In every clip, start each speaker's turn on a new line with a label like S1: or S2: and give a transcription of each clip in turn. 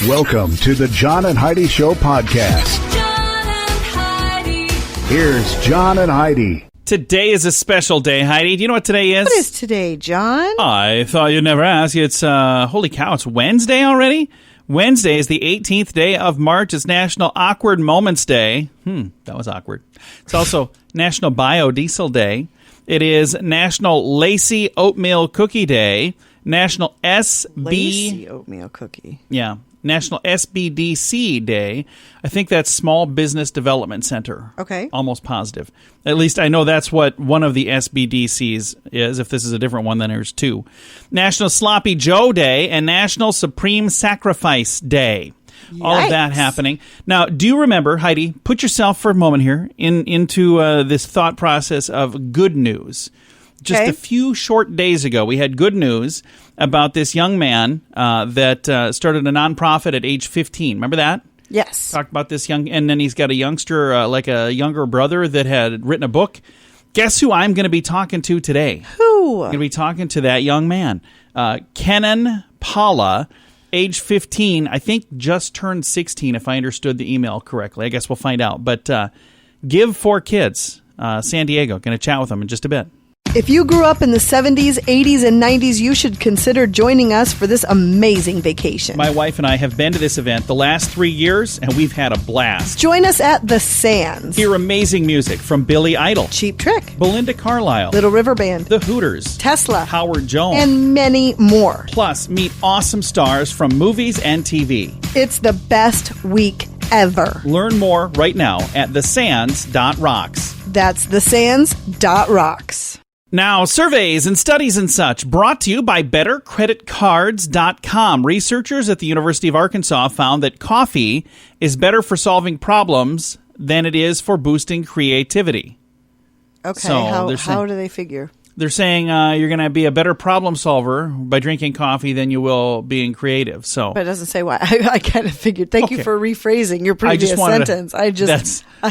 S1: Welcome to the John and Heidi Show podcast.
S2: John and Heidi.
S1: Here's John and Heidi.
S3: Today is a special day, Heidi. Do you know what today is?
S4: What is today, John?
S3: I thought you'd never ask. It's, holy cow, it's Wednesday already? Wednesday is the 18th day of March. It's National Awkward Moments Day. That was awkward. It's also National Biodiesel Day. It is National Lacy Oatmeal Cookie Day. National
S4: Lacy oatmeal cookie.
S3: Yeah. National SBDC Day. I think that's Small Business Development Center.
S4: Okay.
S3: Almost positive. At least I know that's what one of the SBDCs is. If this is a different one, then there's two. National Sloppy Joe Day and National Supreme Sacrifice Day. Yikes. All of that happening. Now, do you remember, Heidi, put yourself for a moment here into this thought process of good news. Just a few short days ago, we had good news about this young man that started a nonprofit at age 15. Remember that?
S4: Yes.
S3: Talked about this and then he's got a youngster, like a younger brother that had written a book. Guess who I'm going to be talking to today?
S4: Who?
S3: I'm going to be talking to that young man. Kenan Pala, age 15, I think just turned 16, if I understood the email correctly. I guess we'll find out. But Give4Kids, San Diego, going to chat with him in just a bit.
S4: If you grew up in the 70s, 80s, and 90s, you should consider joining us for this amazing vacation.
S3: My wife and I have been to this event the last 3 years, and we've had a blast.
S4: Join us at the Sands.
S3: Hear amazing music from Billy Idol,
S4: Cheap Trick,
S3: Belinda Carlisle,
S4: Little River Band,
S3: The Hooters,
S4: Tesla,
S3: Howard Jones,
S4: and many more.
S3: Plus, meet awesome stars from movies and TV.
S4: It's the best week ever.
S3: Learn more right now at thesands.rocks.
S4: That's thesands.rocks.
S3: Now, surveys and studies and such brought to you by BetterCreditCards.com. Researchers at the University of Arkansas found that coffee is better for solving problems than it is for boosting creativity.
S4: Okay,
S3: So
S4: how do they figure?
S3: They're saying you're going to be a better problem solver by drinking coffee than you will being creative. So,
S4: But it doesn't say why. I kind of figured. Thank you for rephrasing your previous sentence. I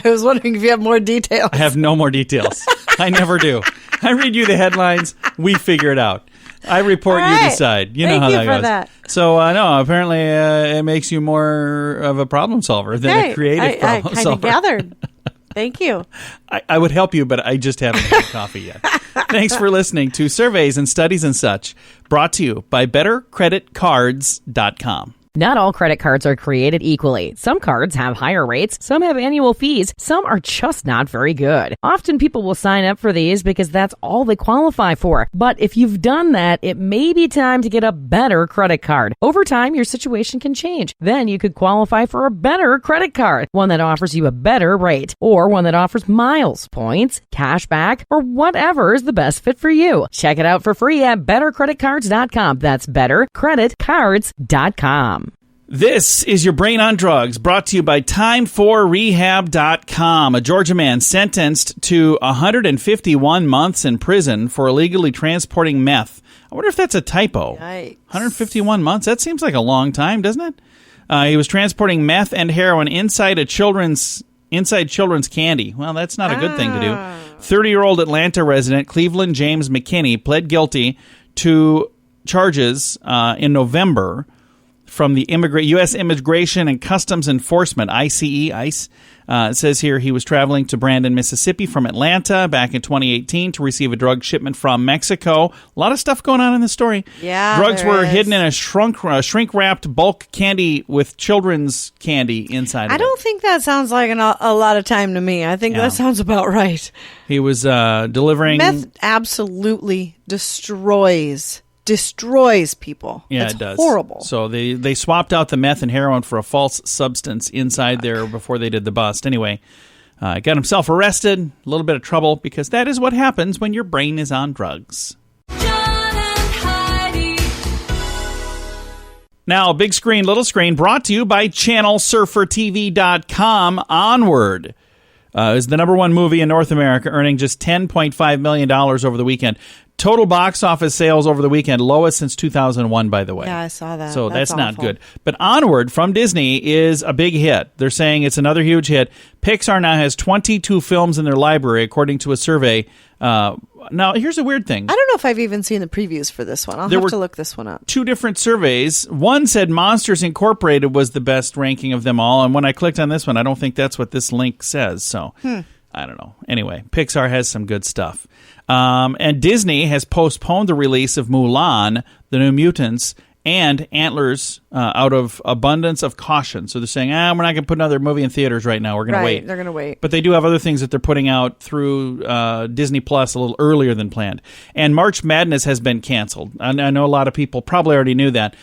S4: was wondering if you have more details.
S3: I have no more details. I never do. I read you the headlines. We figure it out. I report, you decide. You know how that goes.
S4: That.
S3: So, no, apparently it makes you more of a problem solver than a creative problem
S4: I
S3: solver.
S4: kind of gathered. Thank you.
S3: I would help you, but I just haven't had coffee yet. Thanks for listening to Surveys and Studies and Such, brought to you by BetterCreditCards.com.
S5: Not all credit cards are created equally. Some cards have higher rates, some have annual fees, some are just not very good. Often people will sign up for these because that's all they qualify for. But if you've done that, it may be time to get a better credit card. Over time, your situation can change. Then you could qualify for a better credit card, one that offers you a better rate, or one that offers miles, points, cash back, or whatever is the best fit for you. Check it out for free at BetterCreditCards.com. That's BetterCreditCards.com.
S3: This is Your Brain on Drugs, brought to you by Time4Rehab.com. A Georgia man sentenced to 151 months in prison for illegally transporting meth. I wonder if that's a typo.
S4: Yikes.
S3: 151 months? That seems like a long time, doesn't it? He was transporting meth and heroin inside children's candy. Well, that's not a good thing to do. 30-year-old Atlanta resident Cleveland James McKinney pled guilty to charges in November from the U.S. Immigration and Customs Enforcement, ICE. It says here he was traveling to Brandon, Mississippi from Atlanta back in 2018 to receive a drug shipment from Mexico. A lot of stuff going on in the story.
S4: Yeah,
S3: drugs
S4: there
S3: were
S4: is.
S3: hidden in a shrink-wrapped bulk candy with children's candy inside of it.
S4: I don't think that sounds like a lot of time to me. I think that sounds about right.
S3: He was delivering...
S4: Meth absolutely destroys people.
S3: Yeah,
S4: it's
S3: it does.
S4: Horrible.
S3: So they swapped out the meth and heroin for a false substance inside there before they did the bust. Anyway, got himself arrested. A little bit of trouble because that is what happens when your brain is on drugs.
S2: John and Heidi.
S3: Now, big screen, little screen, brought to you by ChannelSurferTV.com. Onward is the #1 movie in North America, earning just $10.5 million over the weekend. Total box office sales over the weekend, lowest since 2001, by the way.
S4: Yeah, I saw that.
S3: So that's not
S4: awful.
S3: good. But Onward from Disney is a big hit. They're saying it's another huge hit. Pixar now has 22 films in their library, according to a survey. Now, here's a weird thing.
S4: I don't know if I've even seen the previews for this one. I'll have to look this one up. 2
S3: different surveys. One said Monsters Incorporated was the best ranking of them all. And when I clicked on this one, I don't think that's what this link says. So I don't know. Anyway, Pixar has some good stuff. And Disney has postponed the release of Mulan, The New Mutants, and Antlers out of abundance of caution. So they're saying, we're not going to put another movie in theaters right now. We're going to wait.
S4: They're going to wait.
S3: But they do have other things that they're putting out through Disney Plus a little earlier than planned. And March Madness has been canceled. I know a lot of people probably already knew that.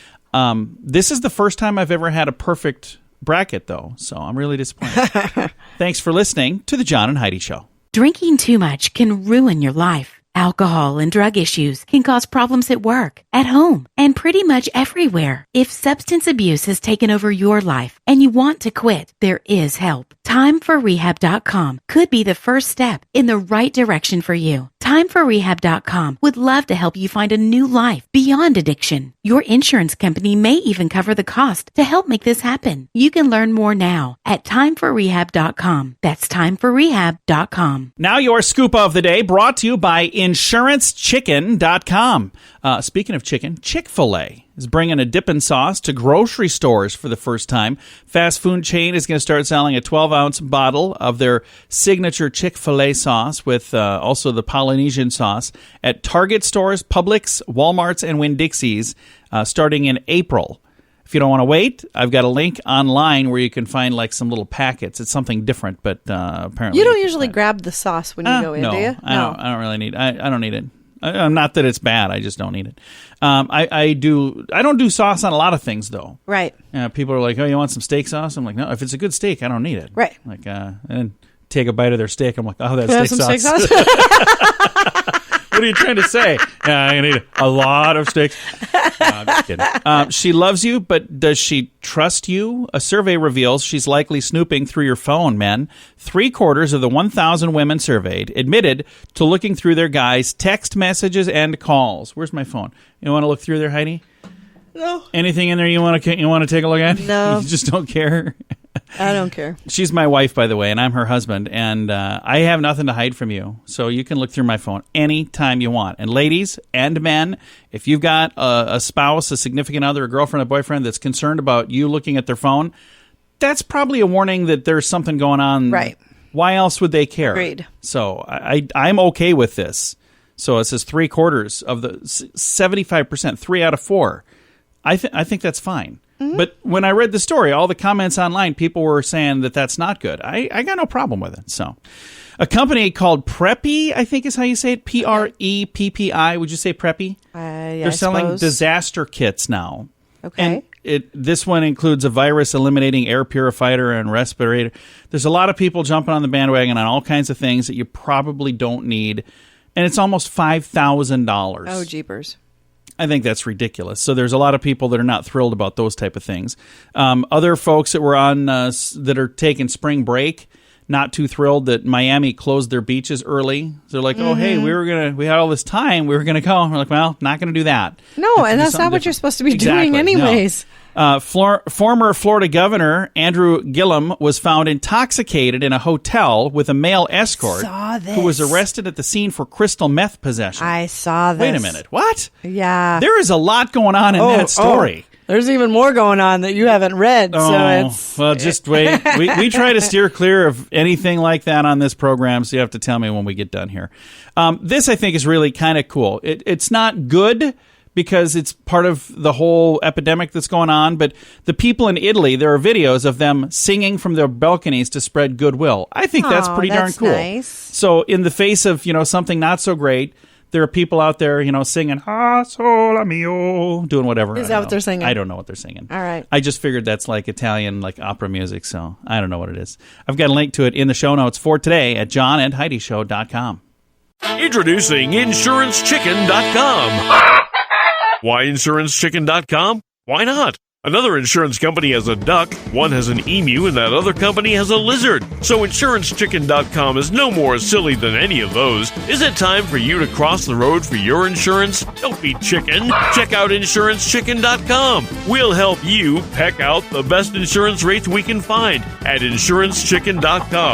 S3: This is the first time I've ever had a perfect bracket, though. So I'm really disappointed. Thanks for listening to The John and Heidi Show.
S6: Drinking too much can ruin your life. Alcohol and drug issues can cause problems at work, at home, and pretty much everywhere. If substance abuse has taken over your life and you want to quit, there is help. TimeForRehab.com could be the first step in the right direction for you. TimeForRehab.com would love to help you find a new life beyond addiction. Your insurance company may even cover the cost to help make this happen. You can learn more now at TimeForRehab.com. That's TimeForRehab.com.
S3: Now your scoop of the day brought to you by InsuranceChicken.com. Speaking of chicken, Chick-fil-A is bringing a dippin' sauce to grocery stores for the first time. Fast food chain is going to start selling a 12-ounce bottle of their signature Chick-fil-A sauce with also the Polynesian sauce at Target stores, Publix, Walmarts, and Winn-Dixie's starting in April. If you don't want to wait, I've got a link online where you can find like some little packets. It's something different, but apparently
S4: you don't usually grab the sauce when you go in,
S3: no,
S4: do you?
S3: I don't really need. I don't need it. Not that it's bad. I just don't need it. I don't do sauce on a lot of things though.
S4: Right.
S3: People are like, "Oh, you want some steak sauce?" I'm like, "No. If it's a good steak, I don't need it."
S4: Right.
S3: Like, and take a bite of their steak. I'm like, "Oh, that's
S4: Can I
S3: steak
S4: have some
S3: sauce."
S4: steak sauce?
S3: What are you trying to say? I need a lot of steaks. I'm just kidding. She loves you, but does she trust you? A survey reveals she's likely snooping through your phone, men. 3/4 of the 1,000 women surveyed admitted to looking through their guys' text messages and calls. Where's my phone? You want to look through there, Heidi?
S4: No.
S3: Anything in there you want to take a look at?
S4: No.
S3: You just don't care?
S4: I don't care.
S3: She's my wife, by the way, and I'm her husband, and I have nothing to hide from you, so you can look through my phone anytime you want. And ladies and men, if you've got a spouse, a significant other, a girlfriend, a boyfriend that's concerned about you looking at their phone, that's probably a warning that there's something going on.
S4: Right.
S3: Why else would they care?
S4: Agreed.
S3: So I'm okay with this. So it says 3/4 of the 75%, 3 out of 4. I think that's fine. Mm-hmm. But when I read the story, all the comments online, people were saying that that's not good. I got no problem with it. So a company called Preppy, I think is how you say it, Preppi. Would you say Preppy? They're selling disaster kits now.
S4: Okay.
S3: And this one includes a virus-eliminating air purifier and respirator. There's a lot of people jumping on the bandwagon on all kinds of things that you probably don't need. And it's almost $5,000.
S4: Oh, jeepers.
S3: I think that's ridiculous. So there's a lot of people that are not thrilled about those type of things. Other folks that were on that are taking spring break, not too thrilled that Miami closed their beaches early. They're like, "Oh, hey, we had all this time, we were gonna go." And we're like, "Well, not gonna do that."
S4: No, and that's not what you're supposed to be doing, anyways.
S3: No. Former Florida Governor Andrew Gillum was found intoxicated in a hotel with a male escort who was arrested at the scene for crystal meth possession.
S4: I saw this.
S3: Wait a minute. What?
S4: Yeah.
S3: There is a lot going on in that story.
S4: There's even more going on that you haven't read.
S3: Well, just wait. We try to steer clear of anything like that on this program, so you have to tell me when we get done here. This, I think, is really kind of cool. It's not good because it's part of the whole epidemic that's going on, but the people in Italy, there are videos of them singing from their balconies to spread goodwill. I think that's pretty darn cool.
S4: Nice.
S3: So in the face of, something not so great, there are people out there, singing "Ah, Sole Mio," doing whatever.
S4: Is that what they're singing?
S3: I don't know what they're singing.
S4: All right.
S3: I just figured that's like Italian, like opera music, so I don't know what it is. I've got a link to it in the show notes for today at johnandheidishow.com.
S7: Introducing InsuranceChicken.com. Why InsuranceChicken.com? Why not? Another insurance company has a duck, one has an emu, and that other company has a lizard. So InsuranceChicken.com is no more silly than any of those. Is it time for you to cross the road for your insurance? Don't be chicken. Check out InsuranceChicken.com. We'll help you peck out the best insurance rates we can find at InsuranceChicken.com.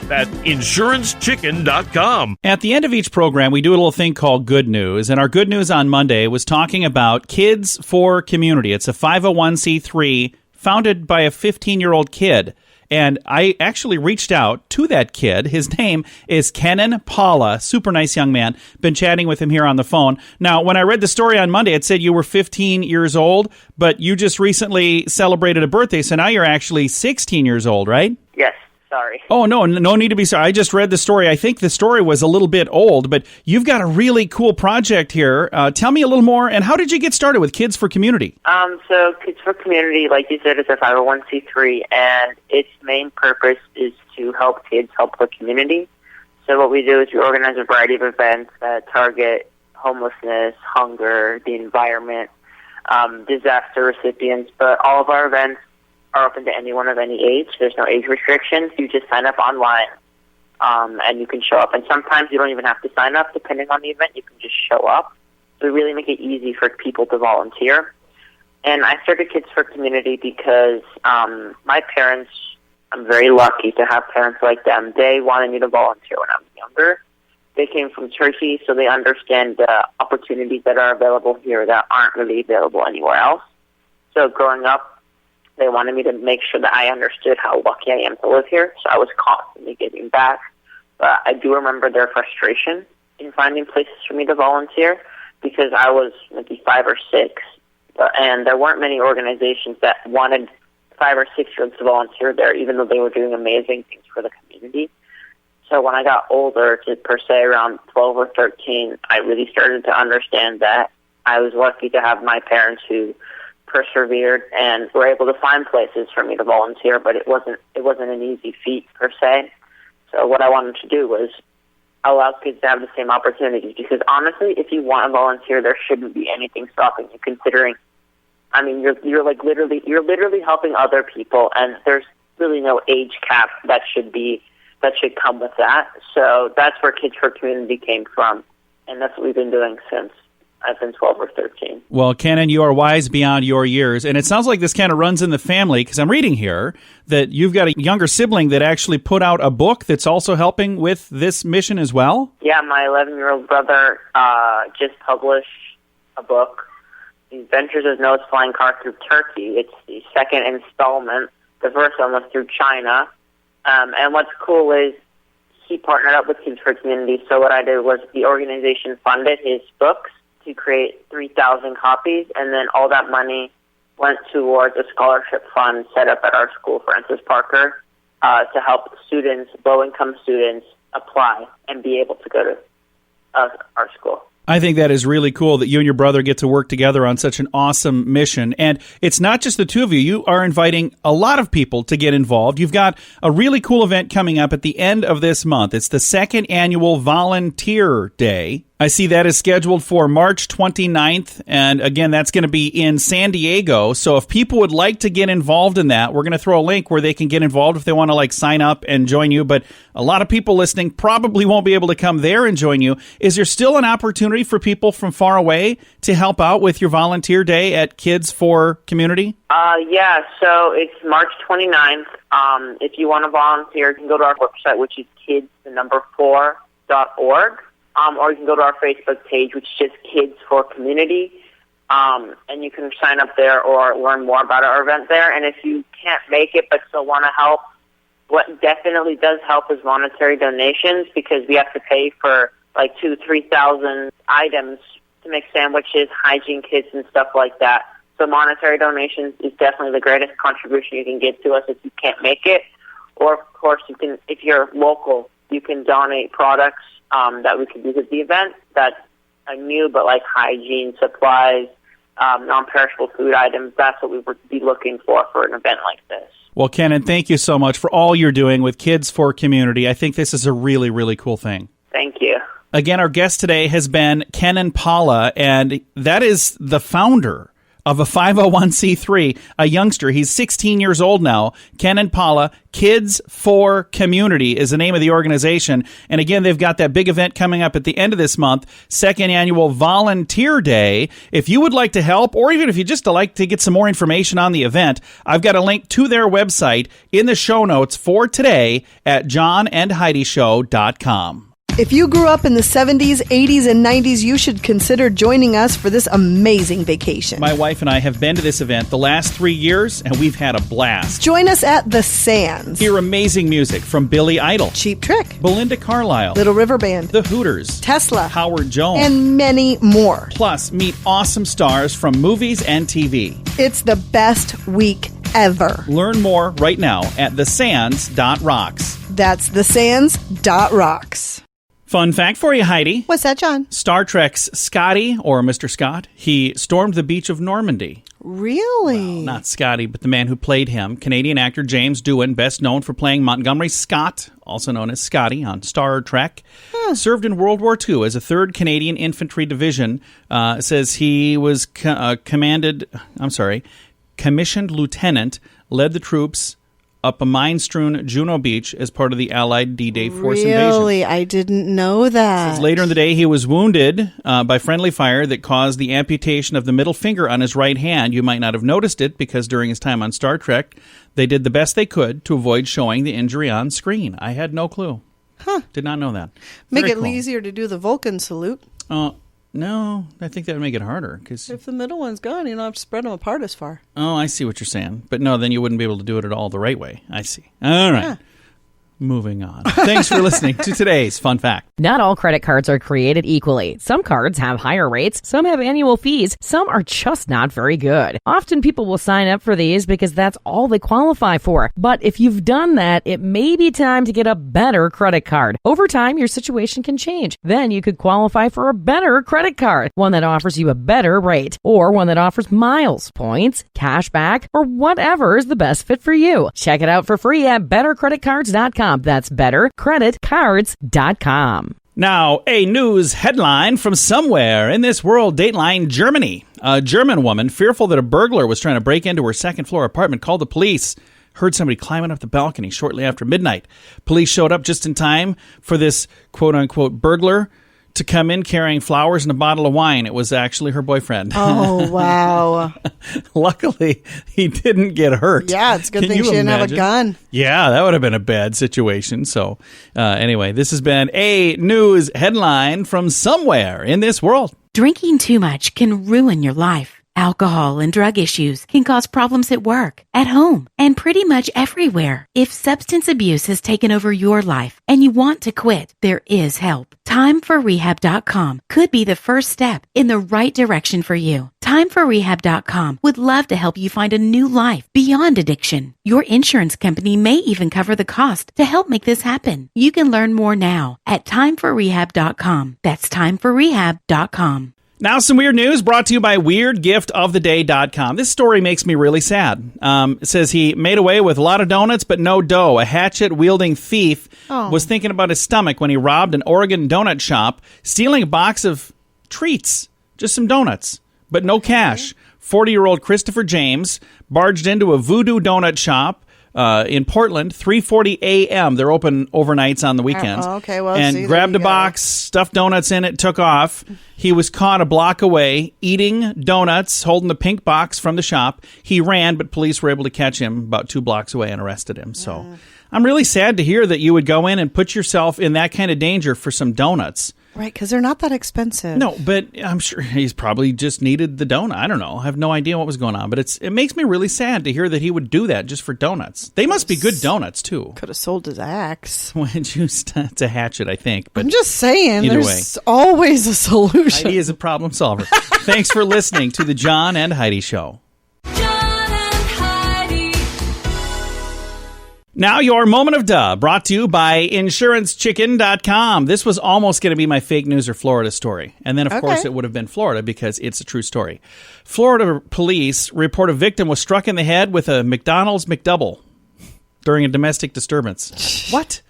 S7: That's InsuranceChicken.com.
S3: At the end of each program, we do a little thing called Good News, and our Good News on Monday was talking about Kids4Community. It's a 501c3 founded by a 15-year-old kid. And I actually reached out to that kid. His name is Kenan Pala. Super nice young man. Been chatting with him here on the phone. Now, when I read the story on Monday, it said you were 15 years old, but you just recently celebrated a birthday, so now you're actually 16 years old, right?
S8: Yes. Sorry.
S3: Oh, no need to be sorry. I just read the story. I think the story was a little bit old, but you've got a really cool project here. Tell me a little more, and how did you get started with Kids4Community?
S8: So Kids4Community, like you said, is a 501c3, and its main purpose is to help kids help the community. So what we do is we organize a variety of events that target homelessness, hunger, the environment, disaster recipients, but all of our events are open to anyone of any age. There's no age restrictions. You just sign up online, and you can show up. And sometimes you don't even have to sign up, depending on the event. You can just show up. So we really make it easy for people to volunteer. And I started Kids4Community because my parents, I'm very lucky to have parents like them. They wanted me to volunteer when I was younger. They came from Turkey, so they understand the opportunities that are available here that aren't really available anywhere else. So growing up, they wanted me to make sure that I understood how lucky I am to live here, so I was constantly giving back. But I do remember their frustration in finding places for me to volunteer because I was maybe 5 or 6, and there weren't many organizations that wanted 5 or 6-year-olds to volunteer there, even though they were doing amazing things for the community. So when I got older, to per se around 12 or 13, I really started to understand that I was lucky to have my parents who persevered and were able to find places for me to volunteer, but it wasn't an easy feat per se. So what I wanted to do was allow kids to have the same opportunities, because honestly, if you want to volunteer, there shouldn't be anything stopping you, considering, I mean, you're literally helping other people, and there's really no age cap that should come with that. So that's where Kids4Community came from, and that's what we've been doing since I've been 12 or 13.
S3: Well, Kenan, you are wise beyond your years, and it sounds like this kind of runs in the family, because I'm reading here that you've got a younger sibling that actually put out a book that's also helping with this mission as well?
S8: Yeah, my 11-year-old brother just published a book, The Adventures of Noah's Flying Car Through Turkey. It's the second installment. The first one was through China. And what's cool is he partnered up with Kids4Community, so what I did was the organization funded his books to create 3,000 copies, and then all that money went towards a scholarship fund set up at our school, Francis Parker, to help students, low-income students, apply and be able to go to our school.
S3: I think that is really cool that you and your brother get to work together on such an awesome mission. And it's not just the two of you. You are inviting a lot of people to get involved. You've got a really cool event coming up at the end of this month. It's the second annual Volunteer Day. I see that is scheduled for March 29th, and again, that's going to be in San Diego. So if people would like to get involved in that, we're going to throw a link where they can get involved if they want to sign up and join you. But a lot of people listening probably won't be able to come there and join you. Is there still an opportunity for people from far away to help out with your volunteer day at Kids4Community?
S8: Yeah, so it's March 29th. If you want to volunteer, you can go to our website, which is kids4.org. Or you can go to our Facebook page, which is just Kids4Community, and you can sign up there or learn more about our event there. And if you can't make it but still want to help, what definitely does help is monetary donations, because we have to pay for 2,000 to 3,000 items to make sandwiches, hygiene kits, and stuff like that. So monetary donations is definitely the greatest contribution you can give to us if you can't make it. Or, of course, you can, if you're local, you can donate products that we could use at the event that are new, but hygiene, supplies, non-perishable food items. That's what we would be looking for an event like this.
S3: Well, Kenan, thank you so much for all you're doing with Kids4Community. I think this is a really, really cool thing.
S8: Thank you.
S3: Again, our guest today has been Kenan Pala, and that is the founder of a 501c3, a youngster. He's 16 years old now. Kenan Pala-Kids4Community is the name of the organization. And again, they've got that big event coming up at the end of this month, second annual Volunteer Day. If you would like to help, or even if you just like to get some more information on the event, I've got a link to their website in the show notes for today at johnandheidishow.com.
S4: If you grew up in the 70s, 80s, and 90s, you should consider joining us for this amazing vacation.
S3: My wife and I have been to this event the last 3 years, and we've had a blast.
S4: Join us at the Sands.
S3: Hear amazing music from Billy Idol,
S4: Cheap Trick,
S3: Belinda Carlisle,
S4: Little River Band,
S3: The Hooters,
S4: Tesla,
S3: Howard Jones,
S4: and many more.
S3: Plus, meet awesome stars from movies and TV.
S4: It's the best week ever.
S3: Learn more right now at thesands.rocks.
S4: That's thesands.rocks.
S3: Fun fact for you, Heidi.
S4: What's that, John?
S3: Star Trek's Scotty, or Mr. Scott, he stormed the beach of Normandy.
S4: Really?
S3: Well, not Scotty, but the man who played him, Canadian actor James Doohan, best known for playing Montgomery Scott, also known as Scotty on Star Trek, served in World War II as a 3rd Canadian Infantry Division. Says he was commissioned lieutenant, led the troops up a mine-strewn Juno Beach as part of the Allied D-Day force invasion.
S4: Really? I didn't know that.
S3: Says later in the day, he was wounded by friendly fire that caused the amputation of the middle finger on his right hand. You might not have noticed it because during his time on Star Trek, they did the best they could to avoid showing the injury on screen. I had no clue. Did not know that.
S4: Make
S3: Very
S4: it
S3: cool.
S4: easier to do the Vulcan salute.
S3: No, I think that would make it harder. Cause,
S4: If the middle one's gone, you don't have to spread them apart as far.
S3: oh, I see what you're saying. But no, then you wouldn't be able to do it at all the right way. I see. All right.
S4: Yeah.
S3: Moving on. Thanks for listening to today's Fun Fact.
S5: Not all credit cards are created equally. Some cards have higher rates, some have annual fees, some are just not very good. Often people will sign up for these because that's all they qualify for. But if you've done that, it may be time to get a better credit card. Over time, your situation can change. Then you could qualify for a better credit card, one that offers you a better rate, or one that offers miles, points, cash back, or whatever is the best fit for you. Check it out for free at bettercreditcards.com. That's bettercreditcards.com.
S3: Now, a news headline from somewhere in this world, Dateline Germany. A German woman, fearful that a burglar was trying to break into her second-floor apartment, called the police. Heard somebody climbing up the balcony shortly after midnight. Police showed up just in time for this quote-unquote burglar to come in carrying flowers and a bottle of wine. It was actually her boyfriend.
S4: Oh, wow.
S3: Luckily, he didn't get hurt.
S4: Yeah, it's a good
S3: Can
S4: thing
S3: you
S4: she didn't have a
S3: imagine?
S4: gun.
S3: Yeah, that would have been a bad situation. So anyway, this has been a news headline from somewhere in this world.
S6: Drinking too much can ruin your life. Alcohol and drug issues can cause problems at work, at home, and pretty much everywhere. If substance abuse has taken over your life and you want to quit, there is help. TimeForRehab.com could be the first step in the right direction for you. TimeForRehab.com would love to help you find a new life beyond addiction. Your insurance company may even cover the cost to help make this happen. You can learn more now at TimeForRehab.com. That's TimeForRehab.com.
S3: Now some weird news brought to you by WeirdGiftOfTheDay.com. This story makes me really sad. It says he made away with a lot of donuts, but no dough. A hatchet-wielding thief was thinking about his stomach when he robbed an Oregon donut shop, stealing a box of treats, just some donuts, but no cash. 40-year-old Christopher James barged into a Voodoo Donut shop in Portland, 3:40 a.m. They're open overnights on the weekends.
S4: Okay, well,
S3: and
S4: see, there
S3: grabbed
S4: you
S3: a
S4: go.
S3: box, stuffed donuts in it, took off. He was caught a block away eating donuts, holding the pink box from the shop. He ran, but police were able to catch him about 2 blocks away and arrested him. So I'm really sad to hear that you would go in and put yourself in that kind of danger for some donuts.
S4: Right, because they're not that expensive.
S3: No, but I'm sure he's probably just needed the donut. I don't know. I have no idea what was going on, but it makes me really sad to hear that he would do that just for donuts. They must be good donuts, too.
S4: Could have sold his axe.
S3: When it's a hatchet, I think. But
S4: I'm just saying,
S3: either
S4: there's always a solution.
S3: Heidi is a problem solver. Thanks for listening to the John and Heidi Show.
S2: John and Heidi.
S3: Now your moment of duh, brought to you by InsuranceChicken.com. This was almost going to be my fake news or Florida story. And then, of course, it would have been Florida because it's a true story. Florida police report a victim was struck in the head with a McDonald's McDouble during a domestic disturbance. What?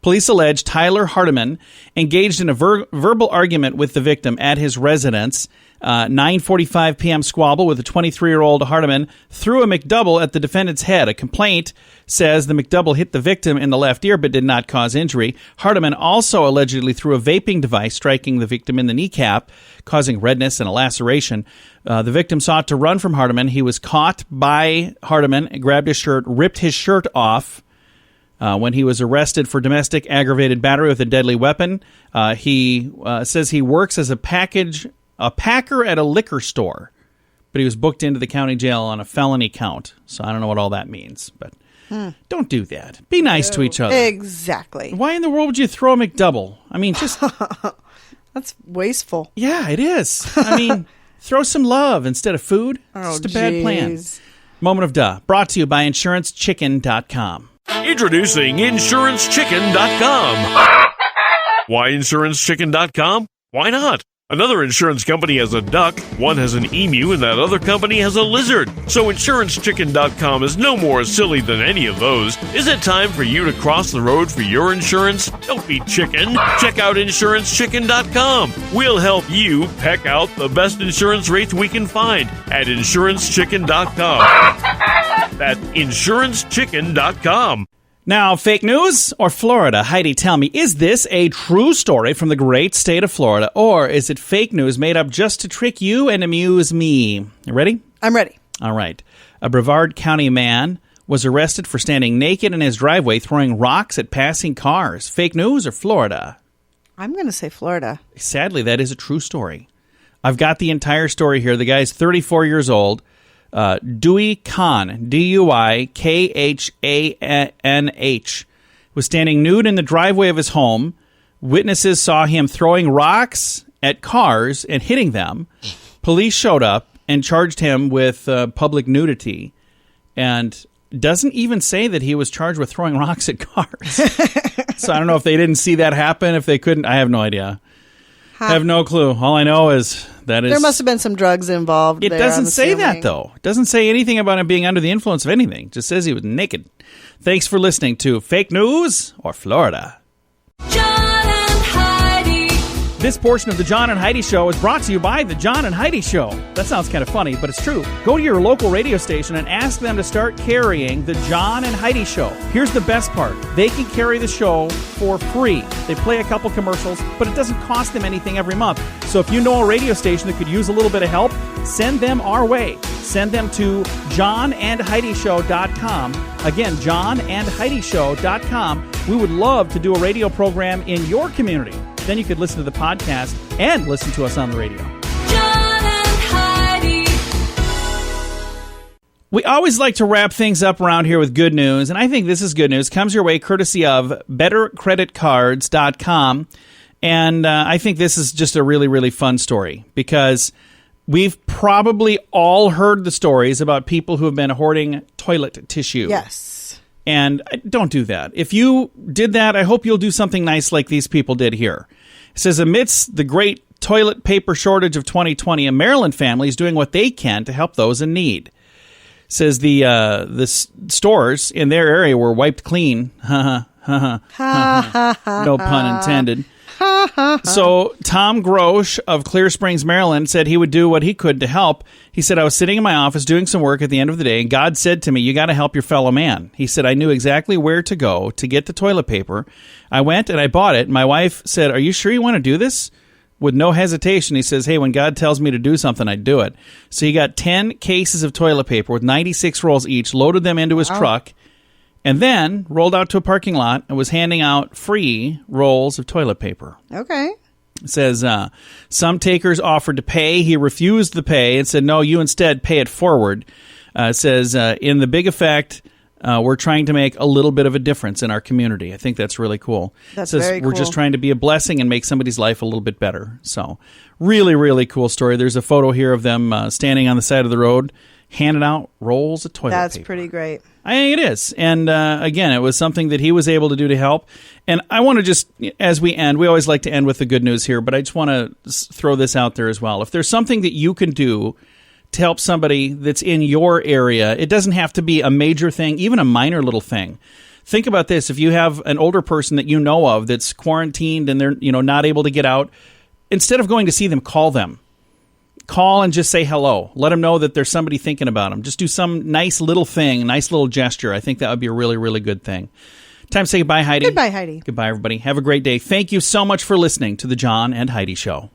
S3: Police allege Tyler Hardiman engaged in a verbal argument with the victim at his residence. 9:45 p.m. squabble with a 23-year-old Hardiman threw a McDouble at the defendant's head. A complaint says the McDouble hit the victim in the left ear but did not cause injury. Hardiman also allegedly threw a vaping device, striking the victim in the kneecap, causing redness and a laceration. The victim sought to run from Hardiman. He was caught by Hardiman, grabbed his shirt, ripped his shirt off. When he was arrested for domestic aggravated battery with a deadly weapon, he says he works as a packer at a liquor store, but he was booked into the county jail on a felony count. So I don't know what all that means, but don't do that. Be nice to each other.
S4: Exactly.
S3: Why in the world would you throw a McDouble? I mean, just...
S4: That's wasteful.
S3: Yeah, it is. I mean, throw some love instead of food.
S4: Oh,
S3: just a bad plan. Moment of duh. Brought to you by InsuranceChicken.com.
S7: Introducing InsuranceChicken.com. Why InsuranceChicken.com? Why not? Another insurance company has a duck, one has an emu, and that other company has a lizard. So InsuranceChicken.com is no more silly than any of those. Is it time for you to cross the road for your insurance? Don't be chicken. Check out InsuranceChicken.com. We'll help you peck out the best insurance rates we can find at InsuranceChicken.com. That's InsuranceChicken.com.
S3: Now, fake news or Florida? Heidi, tell me, is this a true story from the great state of Florida, or is it fake news made up just to trick you and amuse me? You ready?
S4: I'm ready.
S3: All right. A Brevard County man was arrested for standing naked in his driveway throwing rocks at passing cars. Fake news or Florida?
S4: I'm going to say Florida.
S3: Sadly, that is a true story. I've got the entire story here. The guy's 34 years old. Dewey Khan, D-U-I-K-H-A-N-H, was standing nude in the driveway of his home. Witnesses saw him throwing rocks at cars and hitting them. Police showed up and charged him with public nudity, and doesn't even say that he was charged with throwing rocks at cars. So I don't know if they didn't see that happen, if they couldn't. I have no idea. I have no clue. All I know is that
S4: there must have been some drugs involved.
S3: It doesn't say that, though. It doesn't say anything about him being under the influence of anything. It just says he was naked. Thanks for listening to Fake News or Florida.
S2: John and Heidi.
S3: This portion of the John and Heidi Show is brought to you by the John and Heidi Show. That sounds kind of funny, but it's true. Go to your local radio station and ask them to start carrying the John and Heidi Show. Here's the best part. They can carry the show for free. They play a couple commercials, but it doesn't cost them anything every month. So if you know a radio station that could use a little bit of help, send them our way. Send them to johnandheidishow.com. Again, johnandheidishow.com. We would love to do a radio program in your community. Then you could listen to the podcast and listen to us on the radio.
S2: John and Heidi.
S3: We always like to wrap things up around here with good news, and I think this is good news. Comes your way courtesy of bettercreditcards.com. And I think this is just a really, really fun story because we've probably all heard the stories about people who have been hoarding toilet tissue.
S4: Yes.
S3: And don't do that. If you did that, I hope you'll do something nice like these people did here. It says, amidst the great toilet paper shortage of 2020, a Maryland family is doing what they can to help those in need. It says the stores in their area were wiped clean. No pun intended. So Tom Grosh of Clear Springs, Maryland, said he would do what he could to help. He said, I was sitting in my office doing some work at the end of the day, and God said to me, you got to help your fellow man. He said, I knew exactly where to go to get the toilet paper. I went and I bought it. My wife said, are you sure you want to do this? With no hesitation, he says, hey, when God tells me to do something, I do it. So he got 10 cases of toilet paper with 96 rolls each, loaded them into his truck, and then rolled out to a parking lot and was handing out free rolls of toilet paper.
S4: Okay.
S3: It says, some takers offered to pay. He refused the pay and said, no, you instead pay it forward. It says, in the big effect, we're trying to make a little bit of a difference in our community. I think that's really cool.
S4: That's
S3: it says,
S4: very cool.
S3: We're just trying to be a blessing and make somebody's life a little bit better. So really, really cool story. There's a photo here of them standing on the side of the road, handing out rolls of toilet paper.
S4: That's pretty great.
S3: I think it is. And again, it was something that he was able to do to help. And I want to just, as we end, we always like to end with the good news here, but I just want to throw this out there as well. If there's something that you can do to help somebody that's in your area, it doesn't have to be a major thing, even a minor little thing. Think about this. If you have an older person that you know of that's quarantined and they're not able to get out, instead of going to see them, call them. call and just say hello. Let them know that there's somebody thinking about them. Just do some nice little thing, nice little gesture. I think that would be a really, really good thing. Time to say goodbye, Heidi.
S4: Goodbye, Heidi.
S3: Goodbye, everybody. Have a great day. Thank you so much for listening to The John and Heidi Show.